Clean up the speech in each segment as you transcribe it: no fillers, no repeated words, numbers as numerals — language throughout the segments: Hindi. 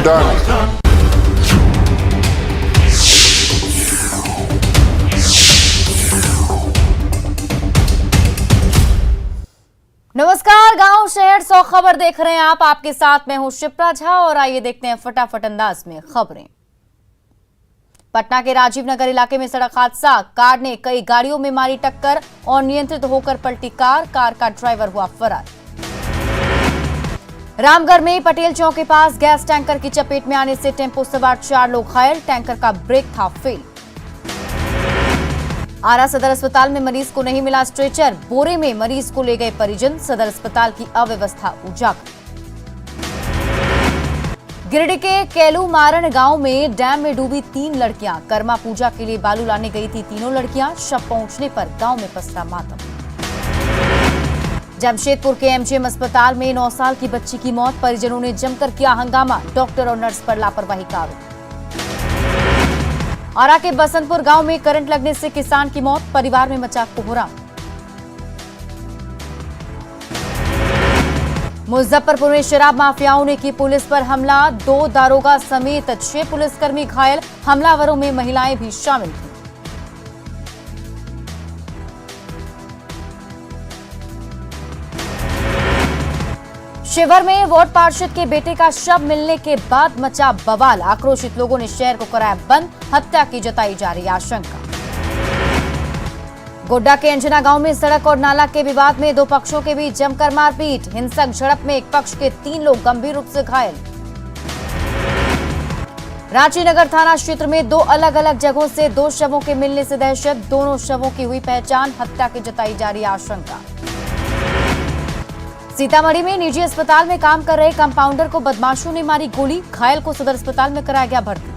done. नमस्कार, गांव शहर 100 खबर देख रहे हैं आप। आपके साथ मैं हूं शिप्रा झा और आइए देखते हैं फटाफट अंदाज में खबरें। पटना के राजीव नगर इलाके में सड़क हादसा, कार ने कई गाड़ियों में मारी टक्कर और नियंत्रित होकर पलटी कार का ड्राइवर हुआ फरार। रामगढ़ में पटेल चौक के पास गैस टैंकर की चपेट में आने से टेंपो सवार 4 लोग घायल, टैंकर का ब्रेक था फेल। आरा सदर अस्पताल में मरीज को नहीं मिला स्ट्रेचर, बोरे में मरीज को ले गए परिजन, सदर अस्पताल की अव्यवस्था उजागर। गिरिडीह के केलू मारण गांव में डैम में डूबी 3 लड़कियां, कर्मा पूजा के लिए बालू लाने गई थी तीनों लड़कियां, शव पहुंचने पर गांव में पसरा मातम। जमशेदपुर के एमजीएम अस्पताल में 9 साल की बच्ची की मौत, परिजनों ने जमकर किया हंगामा, डॉक्टर और नर्स पर लापरवाही का आरोप। आरा के बसंतपुर गांव में करंट लगने से किसान की मौत, परिवार में मचा कोहराम। मुजफ्फरपुर में शराब माफियाओं ने की पुलिस पर हमला, 2 दारोगा समेत 6 पुलिसकर्मी घायल, हमलावरों में महिलाएं भी शामिल थीं। शिवहर में वार्ड पार्षद के बेटे का शव मिलने के बाद मचा बवाल, आक्रोशित लोगों ने शहर को कराया बंद, हत्या की जताई जा रही आशंका। गोड्डा के अंजना गांव में सड़क और नाला के विवाद में 2 पक्षों के बीच जमकर मारपीट, हिंसक झड़प में एक पक्ष के 3 लोग गंभीर रूप से घायल। रांची नगर थाना क्षेत्र में 2 अलग अलग जगहों से 2 शवों के मिलने से दहशत, दोनों शवों की हुई पहचान, हत्या की जताई जा रही आशंका। सीतामढ़ी में निजी अस्पताल में काम कर रहे कंपाउंडर को बदमाशों ने मारी गोली, घायल को सदर अस्पताल में कराया गया भर्ती।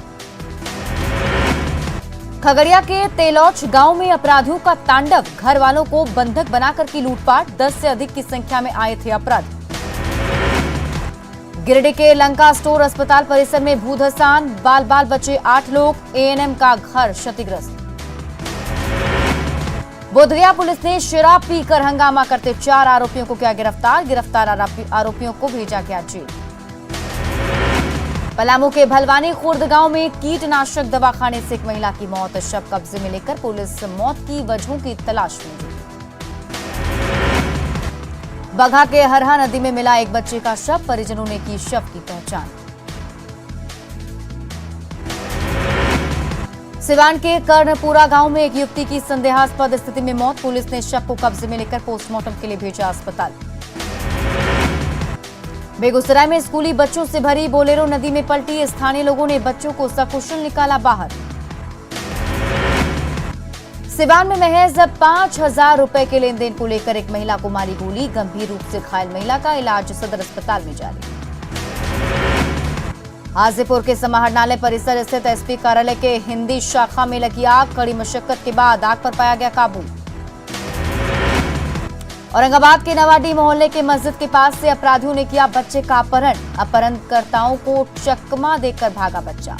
खगड़िया के तेलौच गांव में अपराधियों का तांडव, घर वालों को बंधक बनाकर की लूटपाट, 10 से अधिक की संख्या में आए थे अपराधी। गिरिडीह के लंका स्टोर अस्पताल परिसर में भूधसान, बाल बचे 8 लोग, एएनएम का घर क्षतिग्रस्त। बोधगया पुलिस ने शराब पीकर हंगामा करते 4 आरोपियों को किया गिरफ्तार आरोपियों को भेजा गया जेल। पलामू के भलवानी खुर्द गांव में कीटनाशक दवा खाने से एक महिला की मौत, शव कब्जे में लेकर पुलिस मौत की वजहों की तलाश में जुटी। बगहा के हरहा नदी में मिला एक बच्चे का शव, परिजनों ने की शव की पहचान। सिवान के कर्णपुरा गांव में एक युवती की संदेहास्पद स्थिति में मौत, पुलिस ने शव को कब्जे में लेकर पोस्टमार्टम के लिए भेजा अस्पताल। बेगूसराय में स्कूली बच्चों से भरी बोलेरो नदी में पलटी, स्थानीय लोगों ने बच्चों को सकुशल निकाला बाहर। सिवान में महज 5,000 रुपए के लेन देन को लेकर एक महिला को मारी गोली, गंभीर रूप से घायल महिला का इलाज सदर अस्पताल में जारी। हाजीपुर के समाहरणालय परिसर स्थित एसपी कार्यालय के हिंदी शाखा में लगी आग, कड़ी मशक्कत के बाद आग पर पाया गया काबू। औरंगाबाद के नवाडी मोहल्ले के मस्जिद के पास से अपराधियों ने किया बच्चे का अपहरण, अपहरणकर्ताओं को चकमा देकर भागा बच्चा।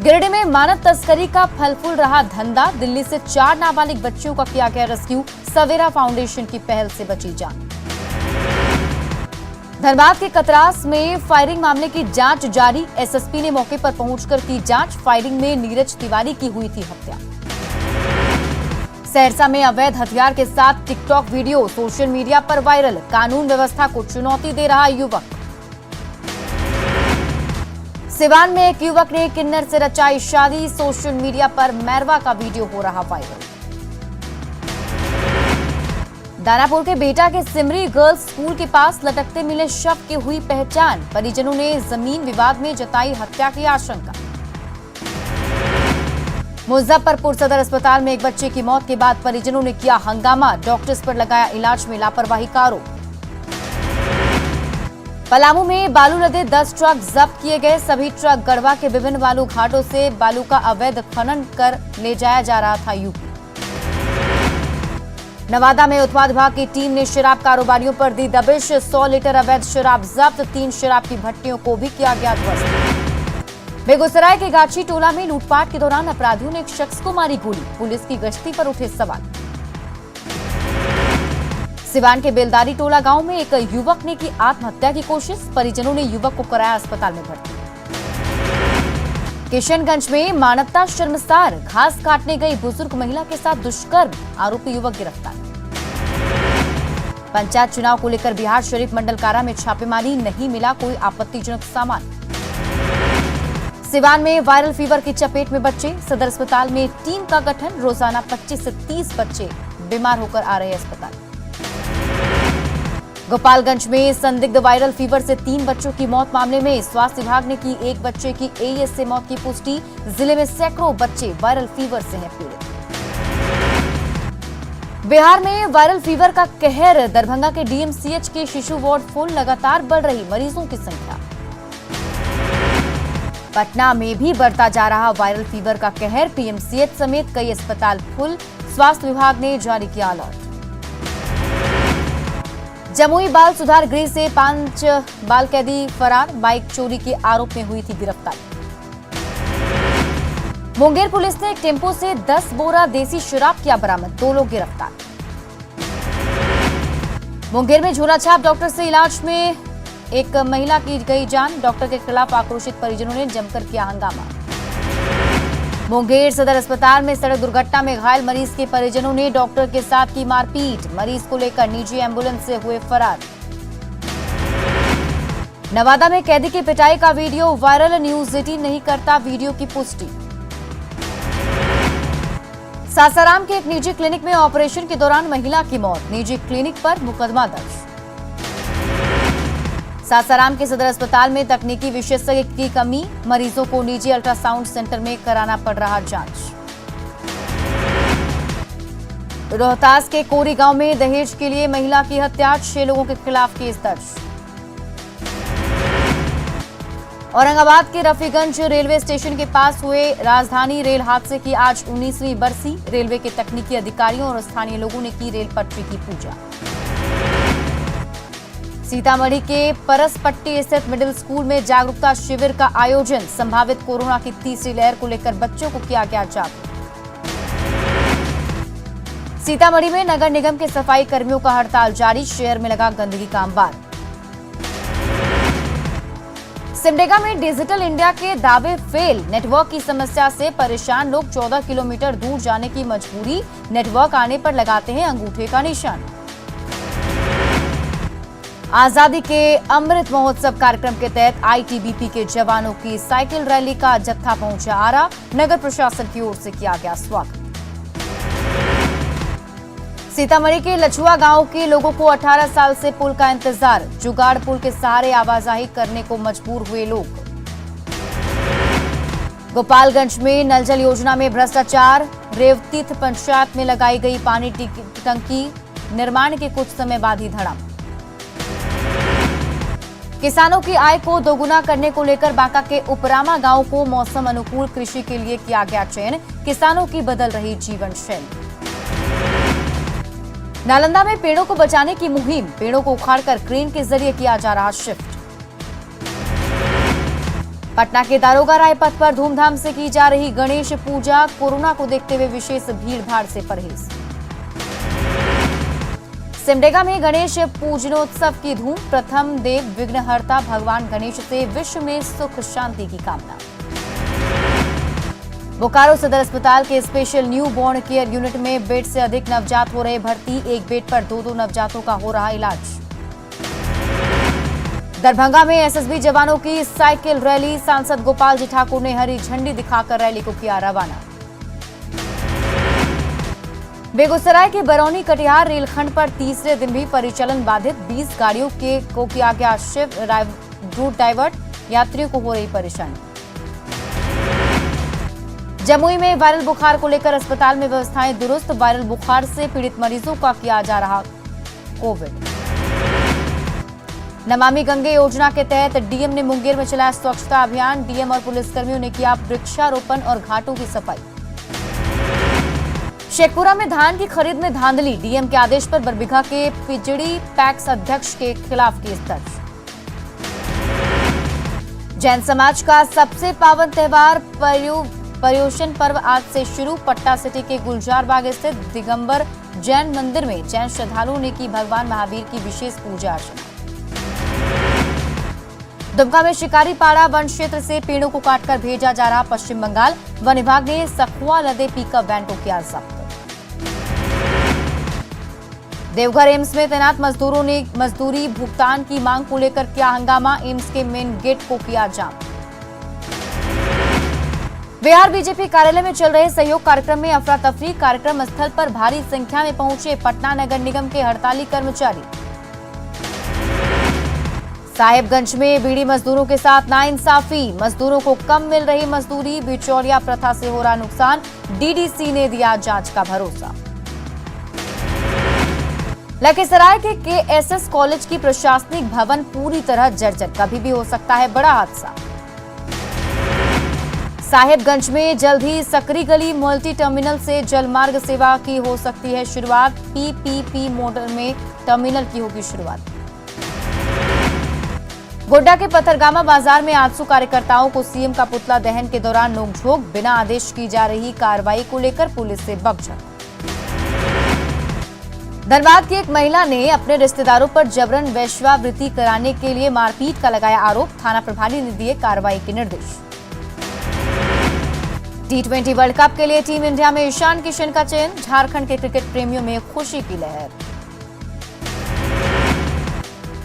गिरिडीह में मानव तस्करी का फल-फूल रहा धंधा, दिल्ली से 4 नाबालिग बच्चियों का किया गया रेस्क्यू, सवेरा फाउंडेशन की पहल से बची जान। धनबाद के कतरास में फायरिंग मामले की जांच जारी, एसएसपी ने मौके पर पहुंचकर की जांच, फायरिंग में नीरज तिवारी की हुई थी हत्या। सहरसा में अवैध हथियार के साथ टिकटॉक वीडियो सोशल मीडिया पर वायरल, कानून व्यवस्था को चुनौती दे रहा युवक। सिवान में एक युवक ने किन्नर से रचाई शादी, सोशल मीडिया पर मैरवा का वीडियो हो रहा वायरल। दानापुर के बेटा के सिमरी गर्ल्स स्कूल के पास लटकते मिले शव की हुई पहचान, परिजनों ने जमीन विवाद में जताई हत्या की आशंका। मुजफ्फरपुर सदर अस्पताल में एक बच्चे की मौत के बाद परिजनों ने किया हंगामा, डॉक्टर्स पर लगाया इलाज में लापरवाही का आरोप। पलामू में बालू लदे 10 ट्रक जब्त किए गए, सभी ट्रक गढ़वा के विभिन्न बालू घाटों से बालू का अवैध खनन कर ले जाया जा रहा था यूपी। नवादा में उत्पाद विभाग की टीम ने शराब कारोबारियों पर दी दबिश, 100 लीटर अवैध शराब जब्त, 3 शराब की भट्टियों को भी किया गया ध्वस्त। बेगूसराय के गाछी टोला में लूटपाट के दौरान अपराधियों ने एक शख्स को मारी गोली, पुलिस की गश्ती पर उठे सवाल। सिवान के बेलदारी टोला गांव में एक युवक ने की आत्महत्या की कोशिश, परिजनों ने युवक को कराया अस्पताल में भर्ती। किशनगंज में मानवता शर्मसार, घास काटने गई बुजुर्ग महिला के साथ दुष्कर्म, आरोपी युवक गिरफ्तार। पंचायत चुनाव को लेकर बिहार शरीफ मंडल कारा में छापेमारी, नहीं मिला कोई आपत्तिजनक सामान। सिवान में वायरल फीवर की चपेट में बच्चे, सदर अस्पताल में टीम का गठन, रोजाना 25 से 30 बच्चे बीमार होकर आ रहे अस्पताल। गोपालगंज में संदिग्ध वायरल फीवर से 3 बच्चों की मौत मामले में स्वास्थ्य विभाग ने की एक बच्चे की एईएस से मौत की पुष्टि। जिले में सैकड़ों बच्चे वायरल फीवर से हैं पीड़ित। बिहार में वायरल फीवर का कहर, दरभंगा के डीएमसीएच के शिशु वार्ड फुल, लगातार बढ़ रही मरीजों की संख्या। पटना में भी बढ़ता जा रहा वायरल फीवर का कहर, पीएमसीएच समेत कई अस्पताल फुल, स्वास्थ्य विभाग ने जारी किया अलर्ट। जमुई बाल सुधार गृह से 5 बाल कैदी फरार, बाइक चोरी के आरोप में हुई थी गिरफ्तारी। मुंगेर पुलिस ने एक टेम्पो से 10 बोरा देसी शराब किया बरामद, 2 लोग गिरफ्तार। मुंगेर में झोलाछाप डॉक्टर से इलाज में एक महिला की गई जान, डॉक्टर के खिलाफ आक्रोशित परिजनों ने जमकर किया हंगामा। मुंगेर सदर अस्पताल में सड़क दुर्घटना में घायल मरीज के परिजनों ने डॉक्टर के साथ की मारपीट, मरीज को लेकर निजी एम्बुलेंस से हुए फरार। नवादा में कैदी की पिटाई का वीडियो वायरल, न्यूज 18 नहीं करता वीडियो की पुष्टि। सासाराम के एक निजी क्लिनिक में ऑपरेशन के दौरान महिला की मौत, निजी क्लिनिक पर मुकदमा दर्ज। सासाराम के सदर अस्पताल में तकनीकी विशेषज्ञ की कमी, मरीजों को निजी अल्ट्रासाउंड सेंटर में कराना पड़ रहा जांच। रोहतास के कोरी गांव में दहेज के लिए महिला की हत्या, 6 लोगों के खिलाफ केस दर्ज। औरंगाबाद के रफीगंज रेलवे स्टेशन के पास हुए राजधानी रेल हादसे की आज 19वीं बरसी, रेलवे के तकनीकी अधिकारियों और स्थानीय लोगों ने की रेल पटरी की पूजा। सीतामढ़ी के परसपट्टी स्थित मिडिल स्कूल में जागरूकता शिविर का आयोजन, संभावित कोरोना की तीसरी लहर को लेकर बच्चों को किया गया जागरूक। सीतामढ़ी में नगर निगम के सफाई कर्मियों का हड़ताल जारी, शहर में लगा गंदगी का अंबार। सिमडेगा में डिजिटल इंडिया के दावे फेल, नेटवर्क की समस्या से परेशान लोग 14 किलोमीटर दूर जाने की मजबूरी, नेटवर्क आने पर लगाते हैं अंगूठे का निशान। आजादी के अमृत महोत्सव कार्यक्रम के तहत आईटीबीपी के जवानों की साइकिल रैली का जत्था पहुंचा आरा, नगर प्रशासन की ओर से किया गया स्वागत। सीतामढ़ी के लछुआ गांव के लोगों को 18 साल से पुल का इंतजार, जुगाड़ पुल के सहारे आवाजाही करने को मजबूर हुए लोग। गोपालगंज में नल जल योजना में भ्रष्टाचार, रेवतीर्थ पंचायत में लगाई गई पानी टंकी निर्माण के कुछ समय बाद ही धड़ाम। किसानों की आय को दोगुना करने को लेकर बांका के उपरामा गांव को मौसम अनुकूल कृषि के लिए किया गया चयन, किसानों की बदल रही जीवन शैली। नालंदा में पेड़ों को बचाने की मुहिम, पेड़ों को उखाड़कर क्रेन के जरिए किया जा रहा शिफ्ट। पटना के दारोगा राय पथ पर धूमधाम से की जा रही गणेश पूजा, कोरोना को देखते हुए विशेष भीड़भाड़ से परहेज। सिमडेगा में गणेश पूजनोत्सव की धूम, प्रथम देव विघ्नहर्ता भगवान गणेश से विश्व में सुख शांति की कामना। बोकारो सदर अस्पताल के special new born care unit में बेड से अधिक नवजात हो रहे भर्ती, एक बेड पर 2 नवजातों का हो रहा इलाज। दरभंगा में एसएसबी जवानों की साइकिल रैली, सांसद गोपाल जी ठाकुर ने हरी झंडी दिखाकर रैली को किया रवाना। बेगूसराय के बरौनी कटिहार रेलखंड पर तीसरे दिन भी परिचालन बाधित, 20 गाड़ियों को किया गया शिफ्ट, रूट डाइवर्ट, यात्रियों को हो रही परेशानी। जमुई में वायरल बुखार को लेकर अस्पताल में व्यवस्थाएं दुरुस्त, वायरल बुखार से पीड़ित मरीजों का किया जा रहा कोविड। नमामि गंगे योजना के तहत डीएम ने मुंगेर में चलाया स्वच्छता अभियान, डीएम और पुलिसकर्मियों ने किया वृक्षारोपण और घाटों की सफाई। शेखपुरा में धान की खरीद में धांधली, डीएम के आदेश पर बरबीघा के पिजड़ी पैक्स अध्यक्ष के खिलाफ केस दर्ज। जैन समाज का सबसे पावन त्योहार पर्युषण पर्व आज से शुरू, पटना सिटी के गुलजार बाग स्थित दिगंबर जैन मंदिर में जैन श्रद्धालुओं ने की भगवान महावीर की विशेष पूजा अर्चना। दुमका में शिकारीपाड़ा वन क्षेत्र से पेड़ों को काटकर भेजा जा रहा पश्चिम बंगाल, वन विभाग ने सखुआ लदे पिकअप वैन को किया जब्त। देवघर एम्स में तैनात मजदूरों ने मजदूरी भुगतान की मांग को लेकर किया हंगामा, एम्स के मेन गेट को किया जाम। बिहार बीजेपी कार्यालय में चल रहे सहयोग कार्यक्रम में अफरा तफरी, कार्यक्रम स्थल पर भारी संख्या में पहुंचे पटना नगर निगम के हड़ताली कर्मचारी। साहेबगंज में बीड़ी मजदूरों के साथ नाइंसाफी, मजदूरों को कम मिल रही मजदूरी, बिचौलिया प्रथा से हो रहा नुकसान, डीडीसी ने दिया जांच का भरोसा। लखीसराय के केएसएस कॉलेज की प्रशासनिक भवन पूरी तरह जर्जर, कभी भी हो सकता है बड़ा हादसा। साहेबगंज में जल्द ही सकरी गली मल्टी टर्मिनल से जलमार्ग सेवा की हो सकती है शुरुआत, पीपीपी मॉडल में टर्मिनल की होगी शुरुआत। गोड्डा के पथरगामा बाजार में आजसू कार्यकर्ताओं को सीएम का पुतला दहन के दौरान नोकझोंक, बिना आदेश की जा रही कार्रवाई को लेकर पुलिस से बकझक। धनबाद की एक महिला ने अपने रिश्तेदारों पर जबरन वैश्यावृत्ति कराने के लिए मारपीट का लगाया आरोप, थाना प्रभारी ने दिए कार्रवाई के निर्देश। T20 वर्ल्ड कप के लिए टीम इंडिया में ईशान किशन का चयन, झारखंड के क्रिकेट प्रेमियों में खुशी की लहर।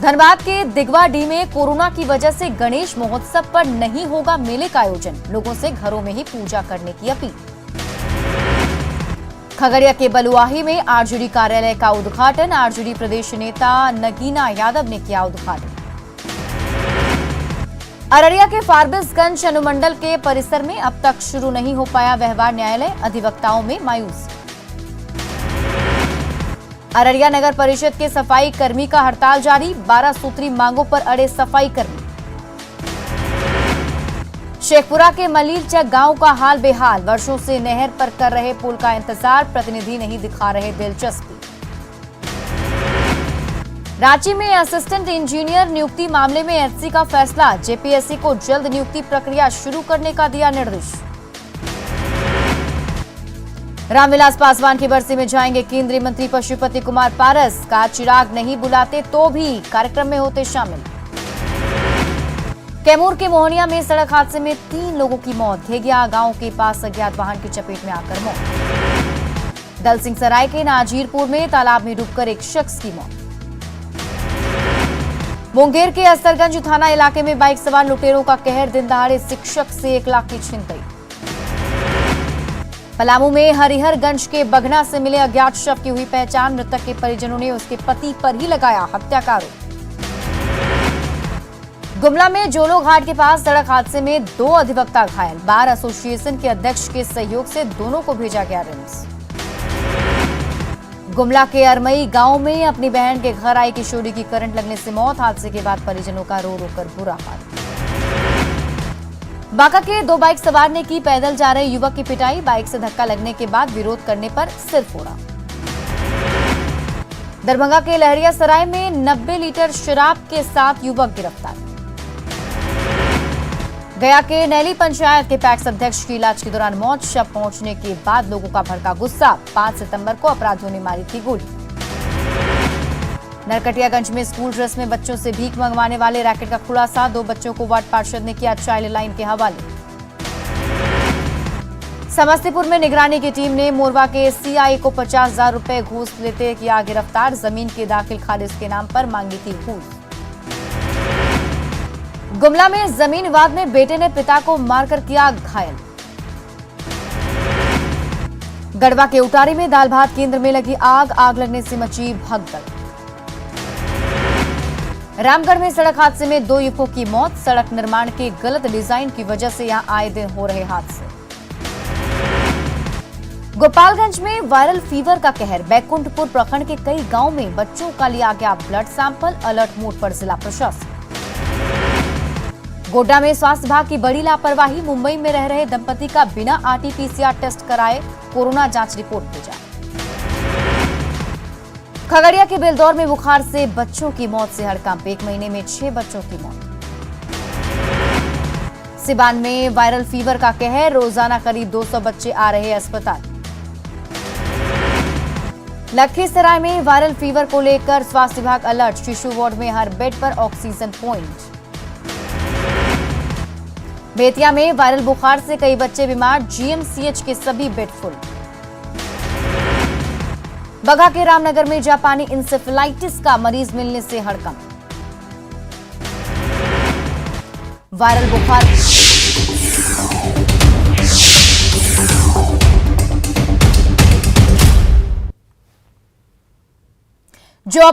धनबाद के दिगवाडीह में कोरोना की वजह से गणेश महोत्सव पर नहीं होगा मेले का आयोजन, लोगों से घरों में ही पूजा करने की अपील। खगड़िया के बलुआही में आरजेडी कार्यालय का उद्घाटन, आरजेडी प्रदेश नेता नगीना यादव ने किया उद्घाटन। अररिया के फारबिसगंज अनुमंडल के परिसर में अब तक शुरू नहीं हो पाया व्यवहार न्यायालय, अधिवक्ताओं में मायूसी। अररिया नगर परिषद के सफाई कर्मी का हड़ताल जारी, 12 सूत्री मांगों पर अड़े सफाई कर्मी। शेखपुरा के मलीलचक गांव का हाल बेहाल, वर्षों से नहर पर कर रहे पुल का इंतजार, प्रतिनिधि नहीं दिखा रहे दिलचस्पी। रांची में असिस्टेंट इंजीनियर नियुक्ति मामले में एचसी का फैसला, जेपीएससी को जल्द नियुक्ति प्रक्रिया शुरू करने का दिया निर्देश। रामविलास पासवान की बरसी में जाएंगे केंद्रीय मंत्री पशुपति कुमार पारस, का चिराग नहीं बुलाते तो भी कार्यक्रम में होते शामिल। कैमूर के मोहनिया में सड़क हादसे में 3 लोगों की मौत, घेगिया गांव के पास अज्ञात वाहन की चपेट में आकर मौत। दल सिंह सराय के नाजीरपुर में तालाब में डूबकर एक शख्स की मौत। मुंगेर के असरगंज थाना इलाके में बाइक सवार लुटेरों का कहर, दिन दहाड़े शिक्षक से 1 लाख की छिनतई। पलामू में हरिहरगंज के बघना से मिले अज्ञात शव की हुई पहचान, मृतक के परिजनों ने उसके पति पर ही लगाया हत्या का आरोप। गुमला में जोलो घाट के पास सड़क हादसे में 2 अधिवक्ता घायल, बार एसोसिएशन के अध्यक्ष के सहयोग से दोनों को भेजा गया रिम्स। गुमला के अरमई गांव में अपनी बहन के घर आई किशोरी की करंट लगने से मौत, हादसे के बाद परिजनों का रो रो कर बुरा हाल। बांका के 2 बाइक सवार ने की पैदल जा रहे युवक की पिटाई, बाइक से धक्का लगने के बाद विरोध करने पर सिर फोड़ा। दरभंगा के लहरियासराय में 90 लीटर शराब के साथ युवक गिरफ्तार। गया के नैली पंचायत के पैक्स अध्यक्ष की इलाज के दौरान मौत, शव पहुंचने के बाद लोगों का भड़का गुस्सा, 5 सितंबर को अपराधियों ने मारी थी गोली। नरकटियागंज में स्कूल ड्रेस में बच्चों से भीख मंगवाने वाले रैकेट का खुलासा, 2 बच्चों को वार्ड पार्षद ने किया चाइल्ड लाइन के हवाले। समस्तीपुर में निगरानी की टीम ने मोरवा के सीआई को 50,000 रुपए घूस लेते किया गिरफ्तार, जमीन के दाखिल खारिज के नाम पर मांगी थी घूस। गुमला में जमीन विवाद में बेटे ने पिता को मारकर किया घायल। गढ़वा के उटारी में दाल भात केंद्र में लगी आग लगने से मची भगदड़। रामगढ़ में सड़क हादसे में 2 युवकों की मौत, सड़क निर्माण के गलत डिजाइन की वजह से यहां आए दिन हो रहे हादसे। गोपालगंज में वायरल फीवर का कहर, बैकुंठपुर प्रखंड के कई गांव में बच्चों का लिया गया ब्लड सैंपल, अलर्ट मोड पर जिला प्रशासन। गोड्डा में स्वास्थ्य विभाग की बड़ी लापरवाही, मुंबई में रह रहे दंपति का बिना आरटीपीसीआर टेस्ट कराए कोरोना जांच रिपोर्ट भेजा। खगड़िया के बेलदौर में बुखार से बच्चों की मौत से हड़कंप, 1 महीने में 6 बच्चों की मौत। सिवान में वायरल फीवर का कहर, रोजाना करीब 200 बच्चे आ रहे अस्पताल। लखीसराय में वायरल फीवर को लेकर स्वास्थ्य विभाग अलर्ट, शिशु वार्ड में हर बेड पर ऑक्सीजन पॉइंट। बेतिया में वायरल बुखार से कई बच्चे बीमार, जीएमसीएच के सभी बेड फुल। बगहा के रामनगर में जापानी इंसेफेलाइटिस का मरीज मिलने से हड़कंप। वायरल बुखार जो